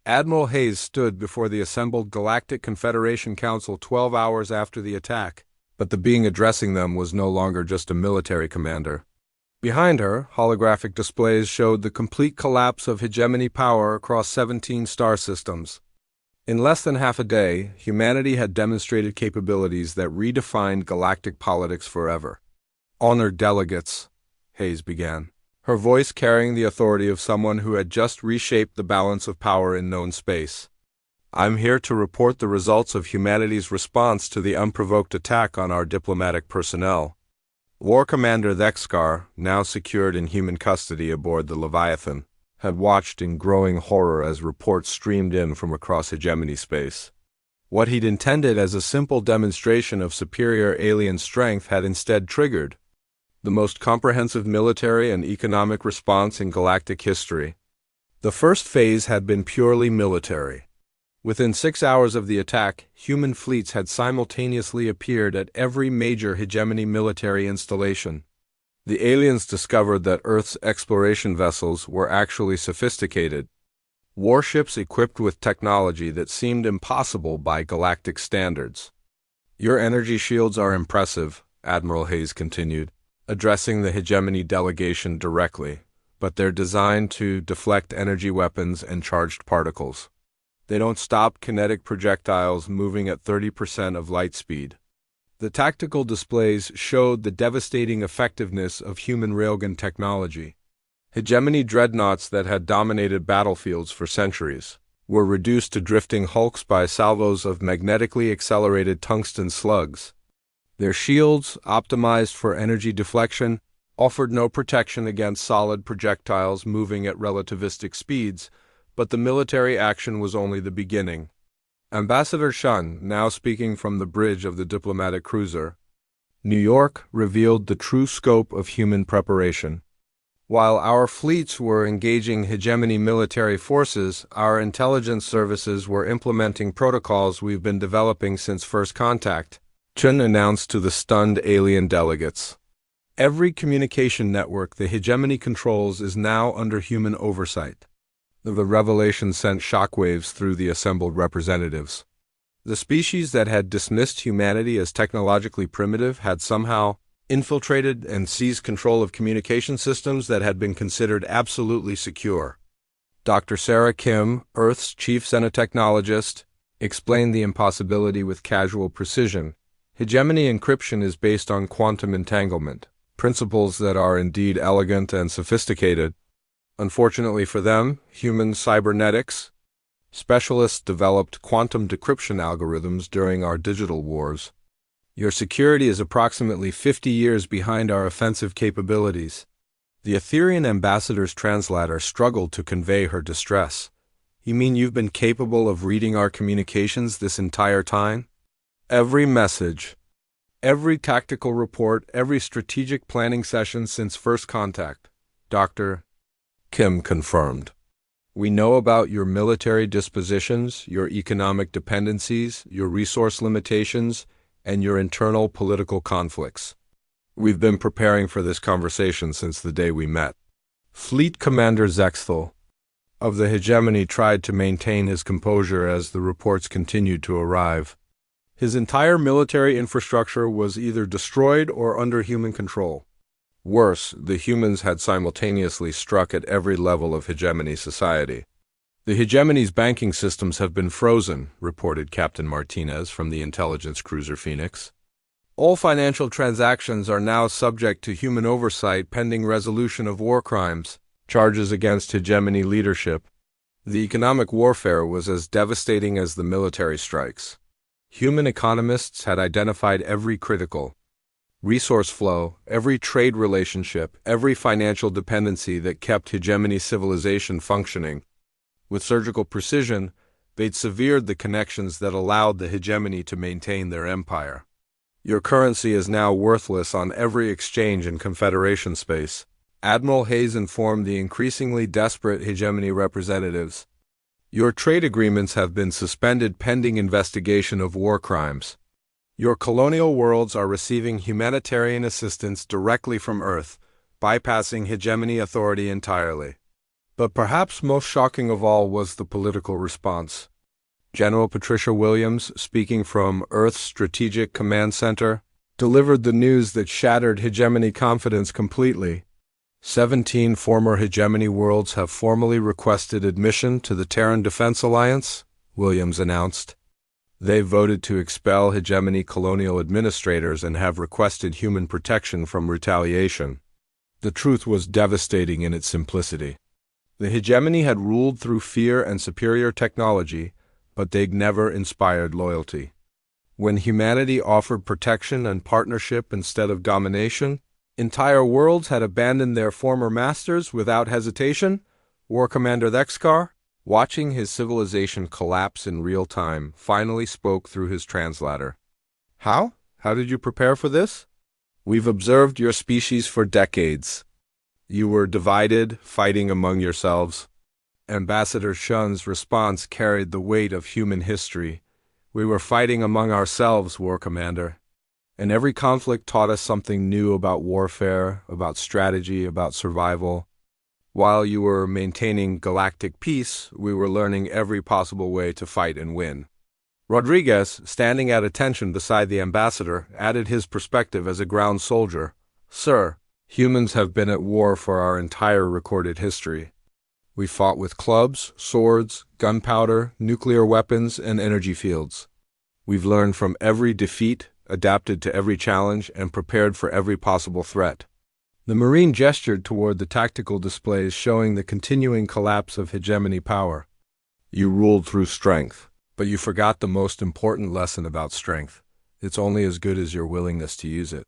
Admiral Hayes stood before the assembled Galactic Confederation Council 12 hours after the attack, but the being addressing them was no longer just a military commander. Behind her, holographic displays showed the complete collapse of hegemony power across 17 star systems. In less than half a day, humanity had demonstrated capabilities that redefined galactic politics forever. "Honored delegates," Hayes began, her voice carrying the authority of someone who had just reshaped the balance of power in known space. "I'm here to report the results of humanity's response to the unprovoked attack on our diplomatic personnel." War Commander Thexkar, now secured in human custody aboard the Leviathan, had watched in growing horror as reports streamed in from across hegemony space. What he'd intended as a simple demonstration of superior alien strength had instead triggered the most comprehensive military and economic response in galactic history. The first phase had been purely military. Within 6 hours of the attack, human fleets had simultaneously appeared at every major hegemony military installation. The aliens discovered that Earth's exploration vessels were actually sophisticated, warships equipped with technology that seemed impossible by galactic standards. "Your energy shields are impressive," Admiral Hayes continued, addressing the hegemony delegation directly, "but they're designed to deflect energy weapons and charged particles. They don't stop kinetic projectiles moving at 30% of light speed." The tactical displays showed the devastating effectiveness of human railgun technology. Hegemony dreadnoughts that had dominated battlefields for centuries were reduced to drifting hulks by salvos of magnetically accelerated tungsten slugs. Their shields, optimized for energy deflection, offered no protection against solid projectiles moving at relativistic speeds, but the military action was only the beginning. Ambassador Shun, now speaking from the bridge of the diplomatic cruiser, New York, revealed the true scope of human preparation. While our fleets were engaging hegemony military forces, our intelligence services were implementing protocols we've been developing since first contact, Chun announced to the stunned alien delegates. Every communication network the hegemony controls is now under human oversight. The revelation sent shockwaves through the assembled representatives. The species that had dismissed humanity as technologically primitive had somehow infiltrated and seized control of communication systems that had been considered absolutely secure. Dr. Sarah Kim, Earth's chief xenotechnologist, explained the impossibility with casual precision. Hegemony encryption is based on quantum entanglement, principles that are indeed elegant and sophisticated. Unfortunately for them, human cybernetics specialists developed quantum decryption algorithms during our digital wars. Your security is approximately 50 years behind our offensive capabilities. The Etherian ambassador's translator struggled to convey her distress. "You mean you've been capable of reading our communications this entire time?" "Every message, every tactical report, every strategic planning session since first contact," Dr. Kim confirmed. "We know about your military dispositions, your economic dependencies, your resource limitations, and your internal political conflicts. We've been preparing for this conversation since the day we met." Fleet Commander Zexthal of the hegemony tried to maintain his composure as the reports continued to arrive. His entire military infrastructure was either destroyed or under human control. Worse, the humans had simultaneously struck at every level of hegemony society. "The hegemony's banking systems have been frozen," reported Captain Martinez from the intelligence cruiser Phoenix. "All financial transactions are now subject to human oversight pending resolution of war crimes, charges against hegemony leadership." The economic warfare was as devastating as the military strikes. Human economists had identified every critical resource flow, every trade relationship, every financial dependency that kept hegemony civilization functioning. With surgical precision, they'd severed the connections that allowed the hegemony to maintain their empire. "Your currency is now worthless on every exchange in Confederation space," Admiral Hayes informed the increasingly desperate hegemony representatives. "Your trade agreements have been suspended pending investigation of war crimes. Your colonial worlds are receiving humanitarian assistance directly from Earth, bypassing hegemony authority entirely." But perhaps most shocking of all was the political response. General Patricia Williams, speaking from Earth's Strategic Command Center, delivered the news that shattered hegemony confidence completely. 17 former hegemony worlds have formally requested admission to the Terran Defense Alliance, Williams announced. They voted to expel hegemony colonial administrators and have requested human protection from retaliation. The truth was devastating in its simplicity. The hegemony had ruled through fear and superior technology, but they'd never inspired loyalty. When humanity offered protection and partnership instead of domination, entire worlds had abandoned their former masters without hesitation. War Commander Thexkar, watching his civilization collapse in real time, finally spoke through his translator. How? How did you prepare for this? We've observed your species for decades. You were divided, fighting among yourselves. Ambassador Shun's response carried the weight of human history. We were fighting among ourselves, War Commander. And every conflict taught us something new about warfare, about strategy, about survival. While you were maintaining galactic peace, we were learning every possible way to fight and win. Rodriguez, standing at attention beside the ambassador, added his perspective as a ground soldier. Sir, humans have been at war for our entire recorded history. We fought with clubs, swords, gunpowder, nuclear weapons, and energy fields. We've learned from every defeat, adapted to every challenge, and prepared for every possible threat. The Marine gestured toward the tactical displays showing the continuing collapse of hegemony power. You ruled through strength, but you forgot the most important lesson about strength. It's only as good as your willingness to use it.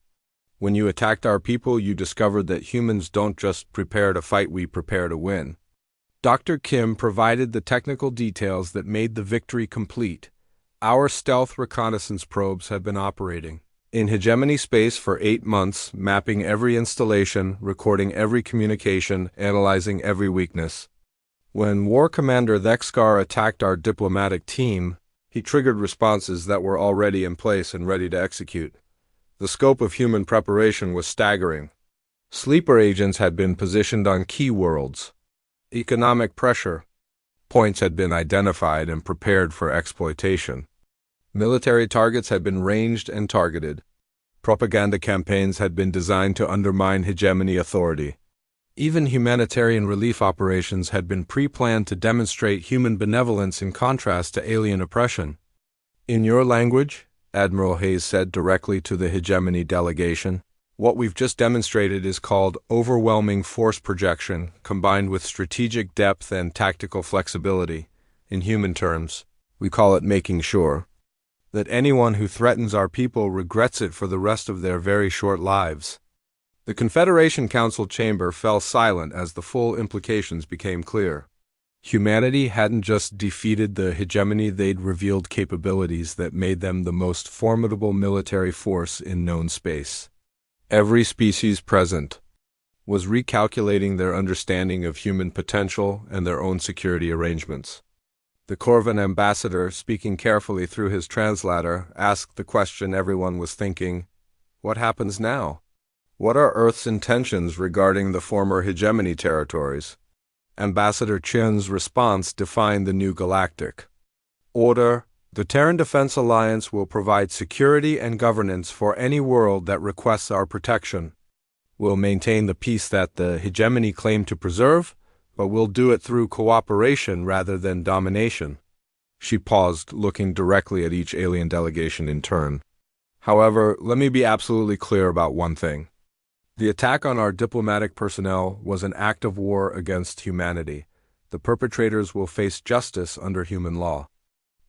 When you attacked our people, you discovered that humans don't just prepare to fight, we prepare to win. Dr. Kim provided the technical details that made the victory complete. Our stealth reconnaissance probes have been operating in hegemony space for 8 months, mapping every installation, recording every communication, analyzing every weakness. When War Commander Thexkar attacked our diplomatic team, he triggered responses that were already in place and ready to execute. The scope of human preparation was staggering. Sleeper agents had been positioned on key worlds. Economic pressure points had been identified and prepared for exploitation. Military targets had been ranged and targeted. Propaganda campaigns had been designed to undermine hegemony authority. Even humanitarian relief operations had been pre-planned to demonstrate human benevolence in contrast to alien oppression. In your language, Admiral Hayes said directly to the hegemony delegation, what we've just demonstrated is called overwhelming force projection, combined with strategic depth and tactical flexibility. In human terms, we call it making sure that anyone who threatens our people regrets it for the rest of their very short lives. The Confederation Council chamber fell silent as the full implications became clear. Humanity hadn't just defeated the hegemony, they'd revealed capabilities that made them the most formidable military force in known space. Every species present was recalculating their understanding of human potential and their own security arrangements. The Corvan ambassador, speaking carefully through his translator, asked the question everyone was thinking, what happens now? What are Earth's intentions regarding the former hegemony territories? Ambassador Chen's response defined the new galactic order. The Terran Defense Alliance will provide security and governance for any world that requests our protection. We'll maintain the peace that the hegemony claimed to preserve, but we'll do it through cooperation rather than domination. She paused, looking directly at each alien delegation in turn. However, let me be absolutely clear about one thing. The attack on our diplomatic personnel was an act of war against humanity. The perpetrators will face justice under human law.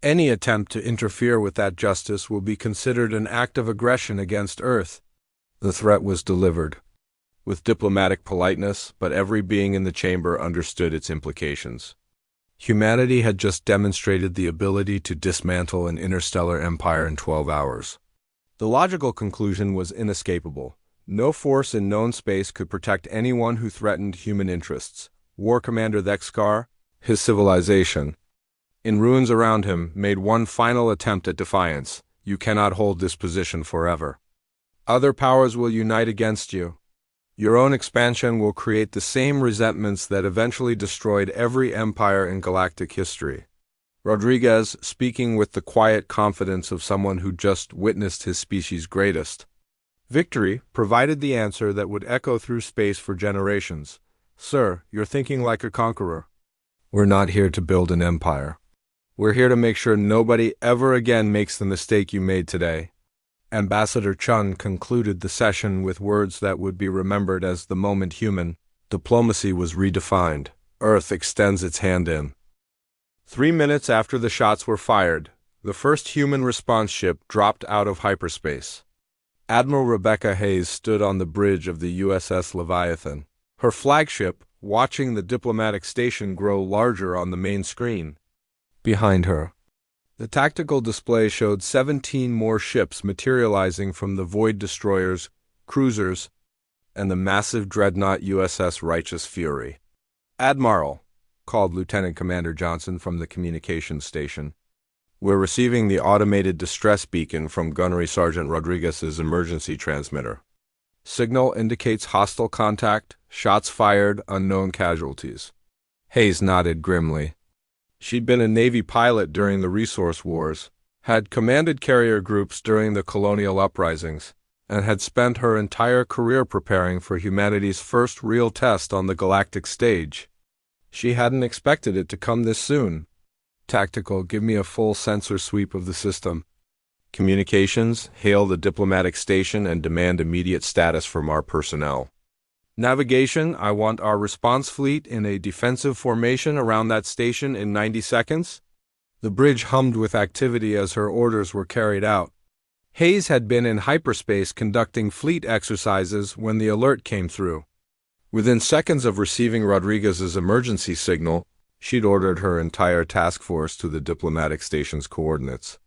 Any attempt to interfere with that justice will be considered an act of aggression against Earth. The threat was delivered with diplomatic politeness, but every being in the chamber understood its implications. Humanity had just demonstrated the ability to dismantle an interstellar empire in 12 hours. The logical conclusion was inescapable. No force in known space could protect anyone who threatened human interests. War Commander Thexkar, his civilization, in ruins around him, made one final attempt at defiance. You cannot hold this position forever. Other powers will unite against you. Your own expansion will create the same resentments that eventually destroyed every empire in galactic history. Rodriguez, speaking with the quiet confidence of someone who just witnessed his species' greatest victory, provided the answer that would echo through space for generations. Sir, you're thinking like a conqueror. We're not here to build an empire. We're here to make sure nobody ever again makes the mistake you made today. Ambassador Chun concluded the session with words that would be remembered as the moment human diplomacy was redefined. Earth extends its hand in. 3 minutes after the shots were fired, the first human response ship dropped out of hyperspace. Admiral Rebecca Hayes stood on the bridge of the USS Leviathan, her flagship watching the diplomatic station grow larger on the main screen. Behind her, the tactical display showed 17 more ships materializing from the void destroyers, cruisers, and the massive dreadnought USS Righteous Fury. "Admiral," called Lieutenant Commander Johnson from the communications station, "we're receiving the automated distress beacon from Gunnery Sergeant Rodriguez's emergency transmitter. Signal indicates hostile contact, shots fired, unknown casualties." Hayes nodded grimly. She'd been a Navy pilot during the Resource Wars, had commanded carrier groups during the colonial uprisings, and had spent her entire career preparing for humanity's first real test on the galactic stage. She hadn't expected it to come this soon. "Tactical, give me a full sensor sweep of the system. Communications, hail the diplomatic station and demand immediate status from our personnel. Navigation, I want our response fleet in a defensive formation around that station in 90 seconds. The bridge hummed with activity as her orders were carried out. Hayes had been in hyperspace conducting fleet exercises when the alert came through. Within seconds of receiving Rodriguez's emergency signal, she'd ordered her entire task force to the diplomatic station's coordinates.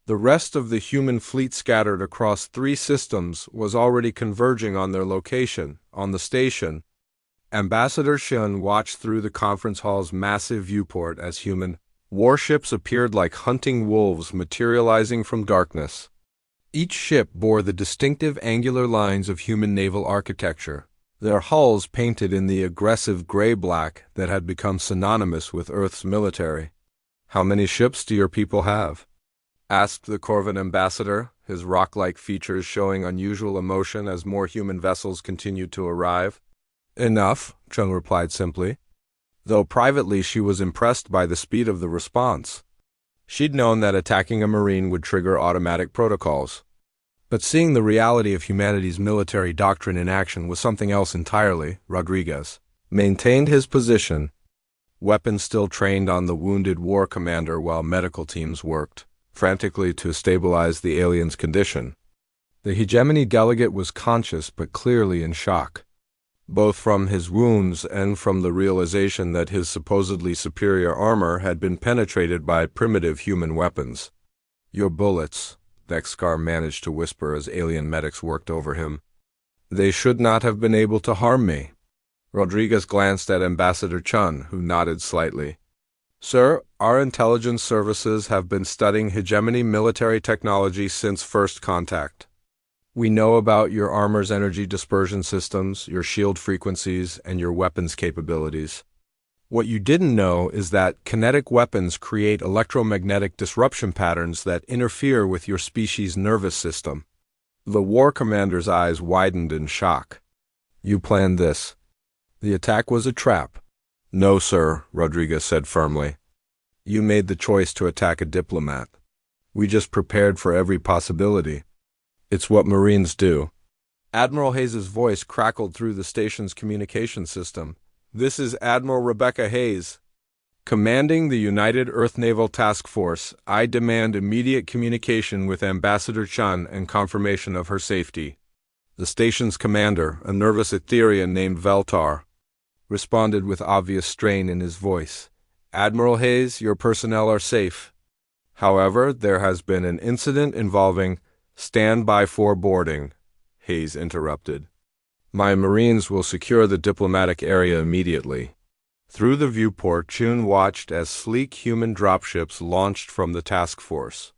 The rest of the human fleet scattered across 3 systems was already converging on their location, on the station. Ambassador Shun watched through the conference hall's massive viewport as human warships appeared like hunting wolves materializing from darkness. Each ship bore the distinctive angular lines of human naval architecture, their hulls painted in the aggressive gray-black that had become synonymous with Earth's military. "How many ships do your people have?" asked the Corvin ambassador, his rock-like features showing unusual emotion as more human vessels continued to arrive. "Enough," Chung replied simply, though privately she was impressed by the speed of the response. She'd known that attacking a Marine would trigger automatic protocols. But seeing the reality of humanity's military doctrine in action was something else entirely. Rodriguez maintained his position, weapons still trained on the wounded war commander while medical teams worked frantically to stabilize the alien's condition. The hegemony delegate was conscious but clearly in shock, both from his wounds and from the realization that his supposedly superior armor had been penetrated by primitive human weapons. "Your bullets," Dexcar managed to whisper as alien medics worked over him. "They should not have been able to harm me." Rodriguez glanced at Ambassador Chun, who nodded slightly. "Sir, our intelligence services have been studying hegemony military technology since first contact. We know about your armor's energy dispersion systems, your shield frequencies, and your weapons capabilities. What you didn't know is that kinetic weapons create electromagnetic disruption patterns that interfere with your species' nervous system." The war commander's eyes widened in shock. "You planned this. The attack was a trap." "No, sir," Rodriguez said firmly. "You made the choice to attack a diplomat. We just prepared for every possibility. It's what Marines do." Admiral Hayes' voice crackled through the station's communication system. "This is Admiral Rebecca Hayes. Commanding the United Earth Naval Task Force, I demand immediate communication with Ambassador Chun and confirmation of her safety." The station's commander, a nervous Etherian named Veltar, responded with obvious strain in his voice. "Admiral Hayes, your personnel are safe. However, there has been an incident involving stand by for boarding," Hayes interrupted. "My Marines will secure the diplomatic area immediately." Through the viewport, Chun watched as sleek human dropships launched from the task force.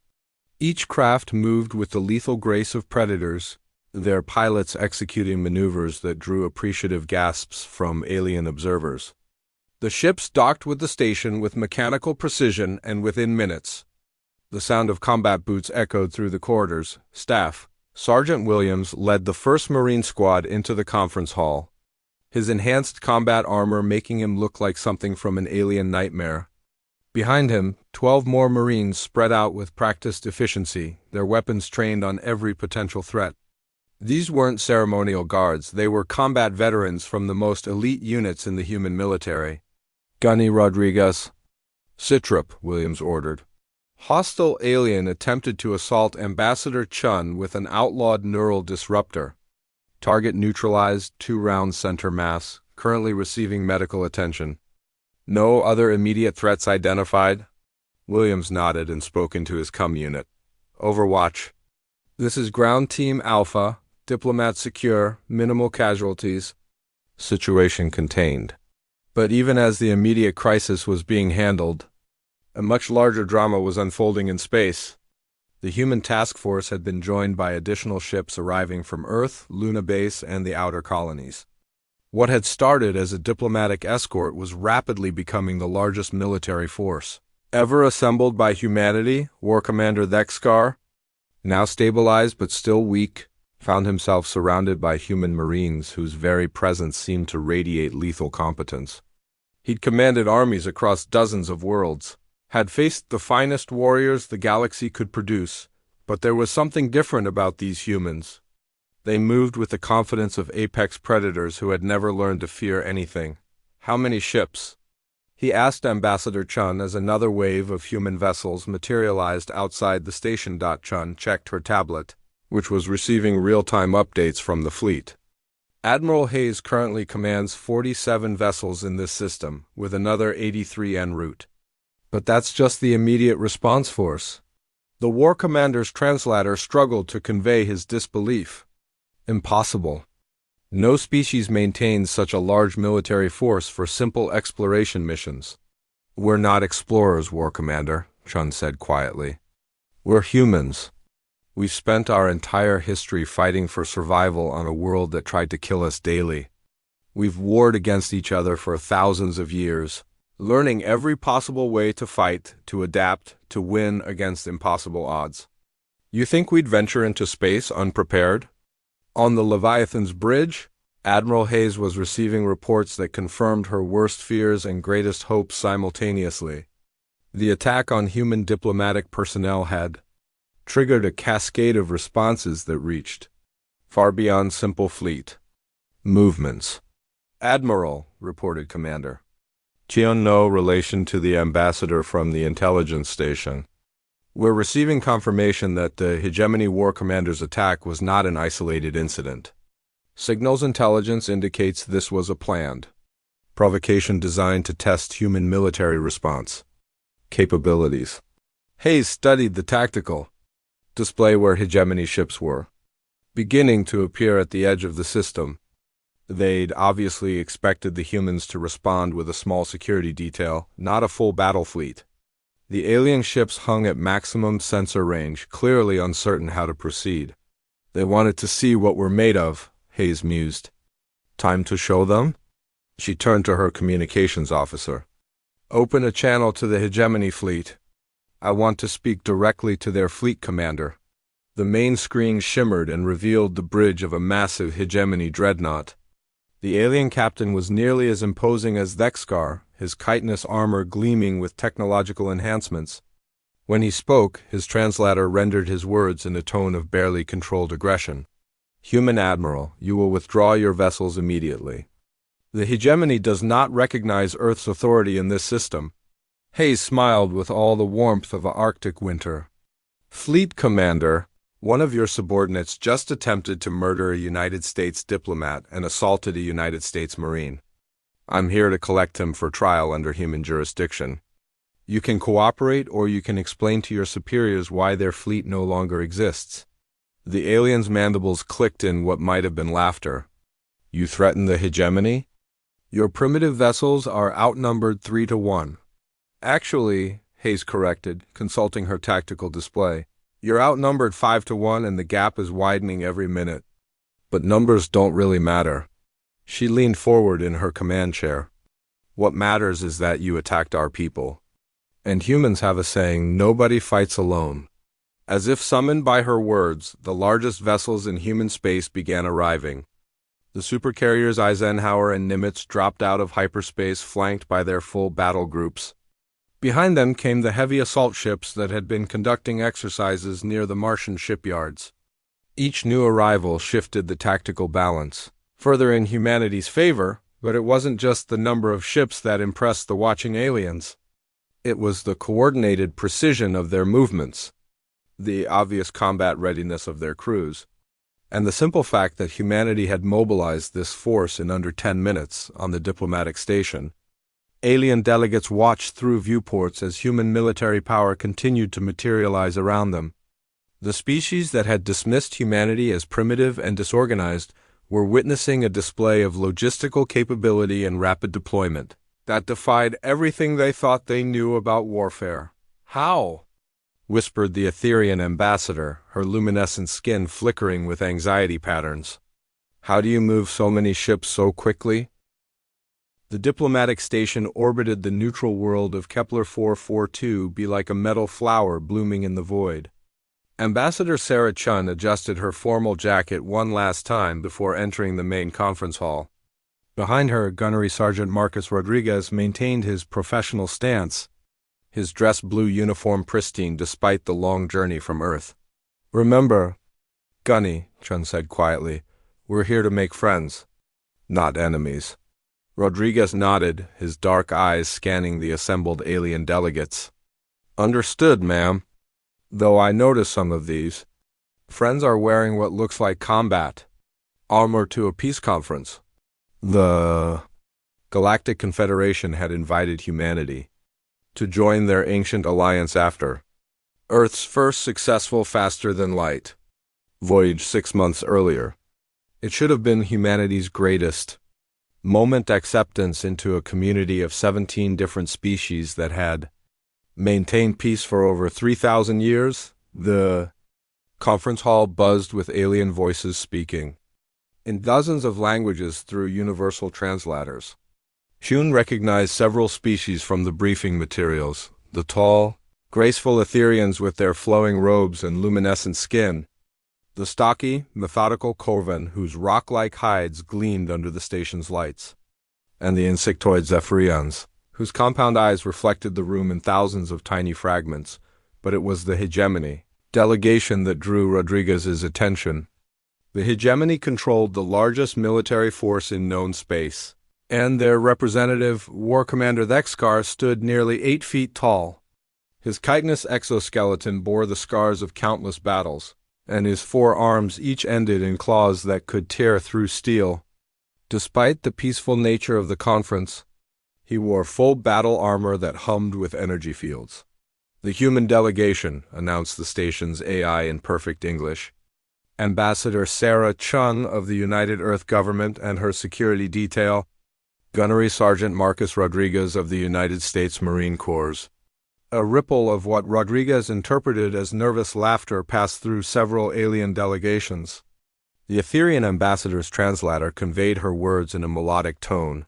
Each craft moved with the lethal grace of predators, their pilots executing maneuvers that drew appreciative gasps from alien observers. The ships docked with the station with mechanical precision, and within minutes, the sound of combat boots echoed through the corridors. Staff Sergeant Williams led the 1st Marine Squad into the conference hall, his enhanced combat armor making him look like something from an alien nightmare. Behind him, 12 more Marines spread out with practiced efficiency, their weapons trained on every potential threat. These weren't ceremonial guards, they were combat veterans from the most elite units in the human military. Gunny Rodriguez. Sitrop, Williams ordered. Hostile alien attempted to assault Ambassador Chun with an outlawed neural disruptor. Target neutralized, 2-round center mass, currently receiving medical attention. No other immediate threats identified? Williams nodded and spoke into his comm unit. Overwatch. This is Ground Team Alpha, Diplomat secure, minimal casualties. Situation contained. But even as the immediate crisis was being handled, a much larger drama was unfolding in space. The human task force had been joined by additional ships arriving from Earth, Luna Base, and the outer colonies. What had started as a diplomatic escort was rapidly becoming the largest military force ever assembled by humanity. War Commander Thexkar, now stabilized but still weak, found himself surrounded by human Marines whose very presence seemed to radiate lethal competence. He'd commanded armies across dozens of worlds, had faced the finest warriors the galaxy could produce, but there was something different about these humans. They moved with the confidence of apex predators who had never learned to fear anything. How many ships? He asked Ambassador Chun as another wave of human vessels materialized outside the station. Chun checked her tablet, which was receiving real-time updates from the fleet. Admiral Hayes currently commands 47 vessels in this system, with another 83 en route. But that's just the immediate response force. The War Commander's translator struggled to convey his disbelief. Impossible. No species maintains such a large military force for simple exploration missions. We're not explorers, War Commander, Chun said quietly. We're humans. We've spent our entire history fighting for survival on a world that tried to kill us daily. We've warred against each other for thousands of years, learning every possible way to fight, to adapt, to win against impossible odds. You think we'd venture into space unprepared? On the Leviathan's bridge, Admiral Hayes was receiving reports that confirmed her worst fears and greatest hopes simultaneously. The attack on human diplomatic personnel had triggered a cascade of responses that reached far beyond simple fleet movements. Admiral, reported Commander. Cheon, no relation to the ambassador from the intelligence station. We're receiving confirmation that the Hegemony War Commander's attack was not an isolated incident. Signals intelligence indicates this was a planned provocation designed to test human military response capabilities. Hayes studied the tactical display where Hegemony ships were beginning to appear at the edge of the system. They'd obviously expected the humans to respond with a small security detail, not a full battle fleet. The alien ships hung at maximum sensor range, clearly uncertain how to proceed. They wanted to see what we're made of, Hayes mused. Time to show them? She turned to her communications officer. Open a channel to the Hegemony fleet. I want to speak directly to their fleet commander. The main screen shimmered and revealed the bridge of a massive Hegemony dreadnought. The alien captain was nearly as imposing as Thexkar, his chitinous armor gleaming with technological enhancements. When he spoke, his translator rendered his words in a tone of barely controlled aggression. Human Admiral, you will withdraw your vessels immediately. The Hegemony does not recognize Earth's authority in this system. Hayes smiled with all the warmth of an Arctic winter. Fleet Commander, one of your subordinates just attempted to murder a United States diplomat and assaulted a United States Marine. I'm here to collect him for trial under human jurisdiction. You can cooperate or you can explain to your superiors why their fleet no longer exists. The alien's mandibles clicked in what might have been laughter. You threaten the Hegemony? Your primitive vessels are outnumbered 3-1. Actually, Hayes corrected, consulting her tactical display, you're outnumbered 5-1 and the gap is widening every minute. But numbers don't really matter. She leaned forward in her command chair. What matters is that you attacked our people. And humans have a saying, nobody fights alone. As if summoned by her words, the largest vessels in human space began arriving. The supercarriers Eisenhower and Nimitz dropped out of hyperspace, flanked by their full battle groups. Behind them came the heavy assault ships that had been conducting exercises near the Martian shipyards. Each new arrival shifted the tactical balance, further in humanity's favor, but it wasn't just the number of ships that impressed the watching aliens. It was the coordinated precision of their movements, the obvious combat readiness of their crews, and the simple fact that humanity had mobilized this force in under 10 minutes on the diplomatic station. Alien delegates watched through viewports as human military power continued to materialize around them. The species that had dismissed humanity as primitive and disorganized were witnessing a display of logistical capability and rapid deployment that defied everything they thought they knew about warfare. "How?" whispered the Etherian ambassador, her luminescent skin flickering with anxiety patterns. "How do you move so many ships so quickly?" The diplomatic station orbited the neutral world of Kepler 442 be like a metal flower blooming in the void. Ambassador Sarah Chun adjusted her formal jacket one last time before entering the main conference hall. Behind her, Gunnery Sergeant Marcus Rodriguez maintained his professional stance, his dress blue uniform pristine despite the long journey from Earth. "Remember, Gunny," Chun said quietly, "we're here to make friends, not enemies." Rodriguez nodded, his dark eyes scanning the assembled alien delegates. "Understood, ma'am. Though I notice some of these friends are wearing what looks like combat armor to a peace conference." The Galactic Confederation had invited humanity to join their ancient alliance after Earth's first successful faster-than-light voyage 6 months earlier. It should have been humanity's greatest moment acceptance into a community of 17 different species that had maintained peace for over 3,000 years. The conference hall buzzed with alien voices speaking in dozens of languages through universal translators. Shun recognized several species from the briefing materials, the tall, graceful Etherians with their flowing robes and luminescent skin, the stocky, methodical Corvan whose rock-like hides gleamed under the station's lights, and the insectoid Zephyrians, whose compound eyes reflected the room in thousands of tiny fragments. But it was the hegemony delegation that drew Rodriguez's attention. The hegemony controlled the largest military force in known space, and their representative, War Commander Thexkar, stood nearly 8 feet tall. His chitinous exoskeleton bore the scars of countless battles, and his 4 arms each ended in claws that could tear through steel. Despite the peaceful nature of the conference, he wore full battle armor that hummed with energy fields. "The human delegation," announced the station's AI in perfect English. Ambassador Sarah Chun of the United Earth Government and her security detail, Gunnery Sergeant Marcus Rodriguez of the United States Marine Corps. A ripple of what Rodriguez interpreted as nervous laughter passed through several alien delegations. The Etherian ambassador's translator conveyed her words in a melodic tone.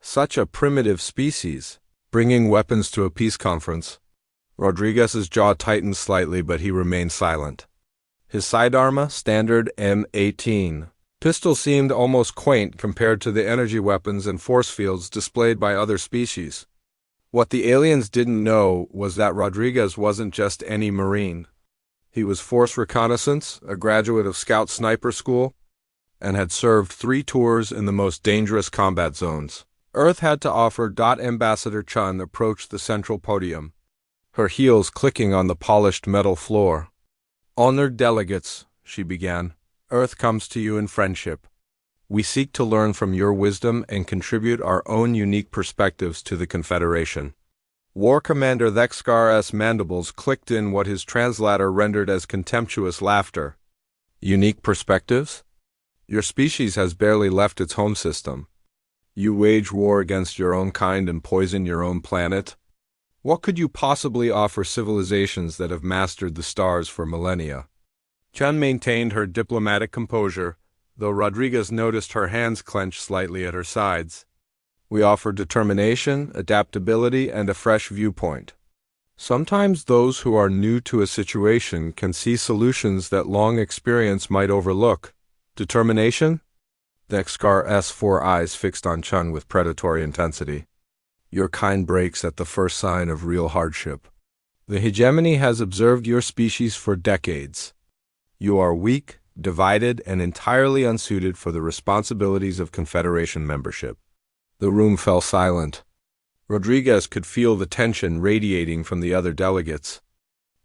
Such a primitive species, bringing weapons to a peace conference. Rodriguez's jaw tightened slightly, but he remained silent. His sidearma, standard M18 pistol, seemed almost quaint compared to the energy weapons and force fields displayed by other species. What the aliens didn't know was that Rodriguez wasn't just any Marine. He was Force Reconnaissance, a graduate of Scout Sniper School, and had served 3 tours in the most dangerous combat zones. Earth had to offer. Ambassador Chun approached the central podium, her heels clicking on the polished metal floor. "Honored delegates," she began, "Earth comes to you in friendship. We seek to learn from your wisdom and contribute our own unique perspectives to the Confederation." War Commander Thexkar's mandibles clicked in what his translator rendered as contemptuous laughter. "Unique perspectives? Your species has barely left its home system. You wage war against your own kind and poison your own planet. What could you possibly offer civilizations that have mastered the stars for millennia?" Chun maintained her diplomatic composure, though Rodriguez noticed her hands clench slightly at her sides. "We offer determination, adaptability, and a fresh viewpoint. Sometimes those who are new to a situation can see solutions that long experience might overlook. Determination?" Dexkar's four eyes fixed on Chun with predatory intensity. "Your kind breaks at the first sign of real hardship. The hegemony has observed your species for decades. You are weak, divided, and entirely unsuited for the responsibilities of Confederation membership." The room fell silent. Rodriguez could feel the tension radiating from the other delegates.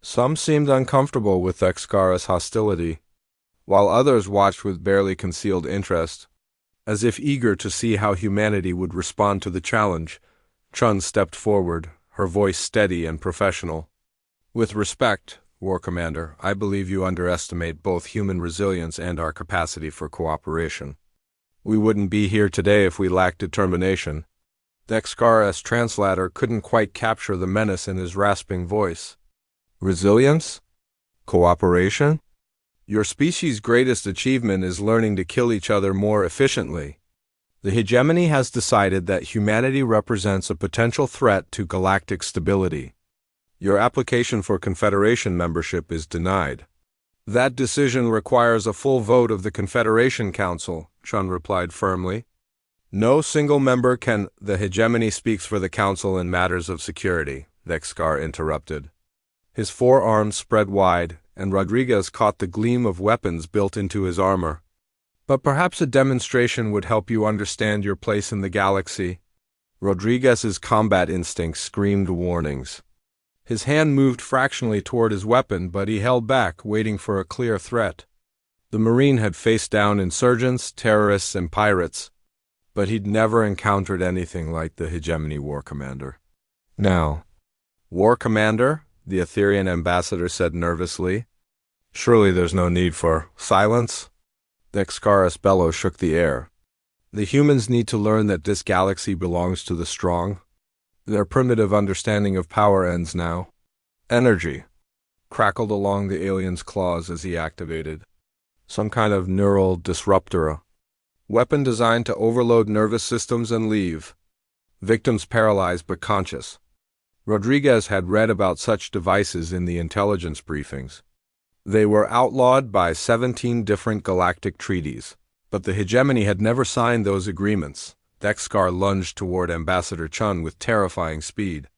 Some seemed uncomfortable with Dexkar's hostility, while others watched with barely concealed interest, as if eager to see how humanity would respond to the challenge. Chun stepped forward, her voice steady and professional. "With respect, War Commander, I believe you underestimate both human resilience and our capacity for cooperation. We wouldn't be here today if we lacked determination." Dexkar's translator couldn't quite capture the menace in his rasping voice. "Resilience? Cooperation? Your species' greatest achievement is learning to kill each other more efficiently. The hegemony has decided that humanity represents a potential threat to galactic stability. Your application for Confederation membership is denied." "That decision requires a full vote of the Confederation Council," Chun replied firmly. "No single member can—" "The hegemony speaks for the Council in matters of security," Dexkar interrupted. His forearms spread wide, and Rodriguez caught the gleam of weapons built into his armor. "But perhaps a demonstration would help you understand your place in the galaxy." Rodriguez's combat instincts screamed warnings. His hand moved fractionally toward his weapon, but he held back, waiting for a clear threat. The Marine had faced down insurgents, terrorists, and pirates, but he'd never encountered anything like the hegemony War Commander. "Now, War Commander," the Etherean ambassador said nervously. "Surely there's no need for silence?" Dexkar's bellow shook the air. "The humans need to learn that this galaxy belongs to the strong. Their primitive understanding of power ends now." "Energy," crackled along the alien's claws as he activated. "Some kind of neural disruptor. Weapon designed to overload nervous systems and leave victims paralyzed but conscious." Rodriguez had read about such devices in the intelligence briefings. They were outlawed by 17 different galactic treaties, but the hegemony had never signed those agreements. Dexkar lunged toward Ambassador Chun with terrifying speed.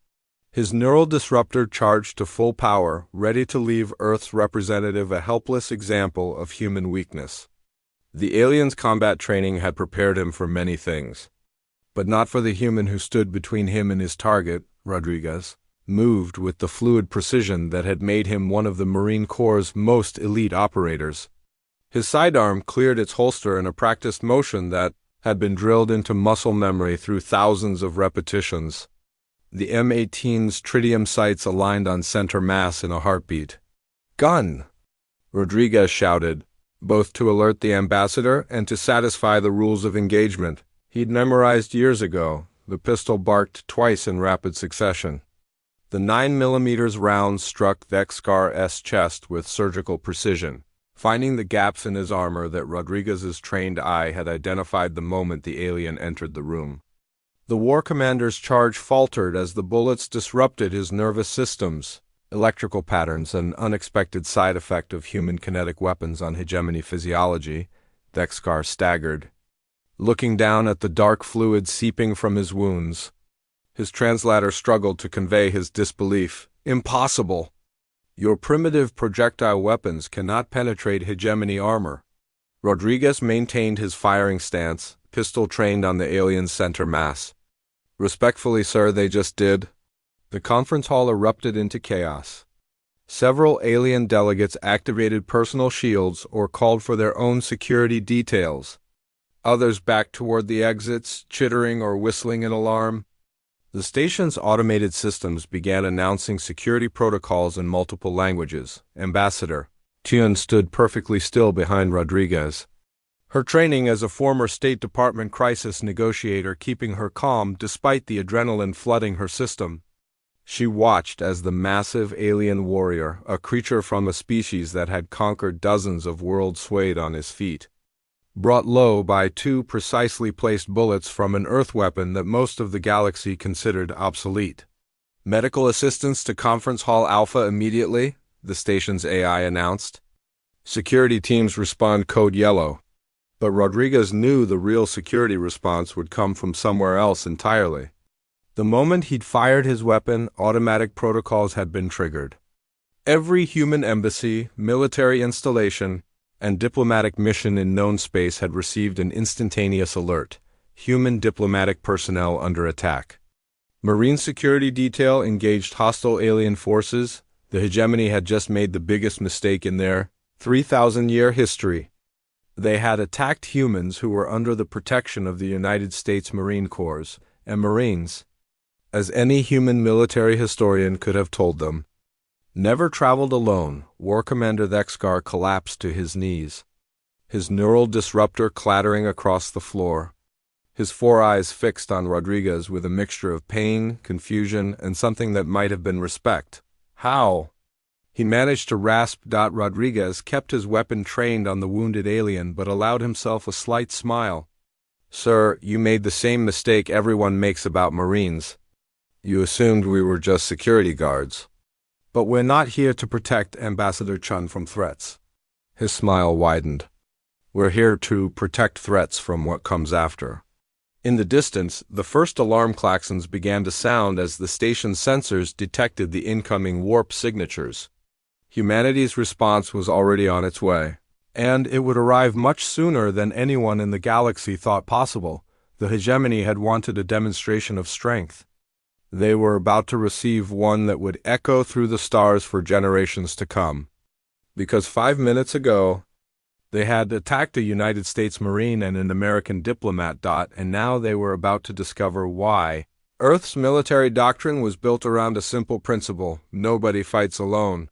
His neural disruptor charged to full power, ready to leave Earth's representative a helpless example of human weakness. The alien's combat training had prepared him for many things, but not for the human who stood between him and his target. Rodriguez moved with the fluid precision that had made him one of the Marine Corps' most elite operators. His sidearm cleared its holster in a practiced motion that had been drilled into muscle memory through thousands of repetitions. The M18's tritium sights aligned on center mass in a heartbeat. "Gun!" Rodriguez shouted, both to alert the ambassador and to satisfy the rules of engagement he'd memorized years ago. The pistol barked twice in rapid succession. The 9mm round struck Dexkar's chest with surgical precision, finding the gaps in his armor that Rodriguez's trained eye had identified the moment the alien entered the room. The War Commander's charge faltered as the bullets disrupted his nervous systems. Electrical patterns, an unexpected side effect of human kinetic weapons on hegemony physiology. Dexkar staggered, looking down at the dark fluid seeping from his wounds. His translator struggled to convey his disbelief. "Impossible! Your primitive projectile weapons cannot penetrate hegemony armor." Rodriguez maintained his firing stance, pistol trained on the alien's center mass. "Respectfully, sir, they just did." The conference hall erupted into chaos. Several alien delegates activated personal shields or called for their own security details. Others backed toward the exits, chittering or whistling in alarm. The station's automated systems began announcing security protocols in multiple languages. Ambassador Tian stood perfectly still behind Rodriguez, her training as a former State Department crisis negotiator keeping her calm despite the adrenaline flooding her system. She watched as the massive alien warrior, a creature from a species that had conquered dozens of worlds, swayed on his feet. brought low by two precisely placed bullets from an Earth weapon that most of the galaxy considered obsolete. Medical assistance to Conference Hall Alpha immediately, the station's AI announced. Security teams respond code yellow. But Rodriguez knew the real security response would come from somewhere else entirely. The moment he'd fired his weapon, automatic protocols had been triggered. Every human embassy, military installation, and diplomatic mission in known space had received an instantaneous alert: human diplomatic personnel under attack. Marine security detail engaged hostile alien forces. The hegemony had just made the biggest mistake in their 3,000-year history. They had attacked humans who were under the protection of the United States Marine Corps and Marines. As any human military historian could have told them, never traveled alone, War Commander Thexgar collapsed to his knees, his neural disruptor clattering across the floor, his four eyes fixed on Rodriguez with a mixture of pain, confusion, and something that might have been respect. How? He managed to rasp. Rodriguez kept his weapon trained on the wounded alien but allowed himself a slight smile. Sir, you made the same mistake everyone makes about Marines. You assumed we were just security guards. But we're not here to protect Ambassador Chun from threats. His smile widened. We're here to protect threats from what comes after. In the distance, the first alarm klaxons began to sound as the station's sensors detected the incoming warp signatures. Humanity's response was already on its way, and it would arrive much sooner than anyone in the galaxy thought possible. The hegemony had wanted a demonstration of strength. They were about to receive one that would echo through the stars for generations to come. Because 5 minutes ago, they had attacked a United States Marine and an American diplomat. And now they were about to discover why. Earth's military doctrine was built around a simple principle: nobody fights alone.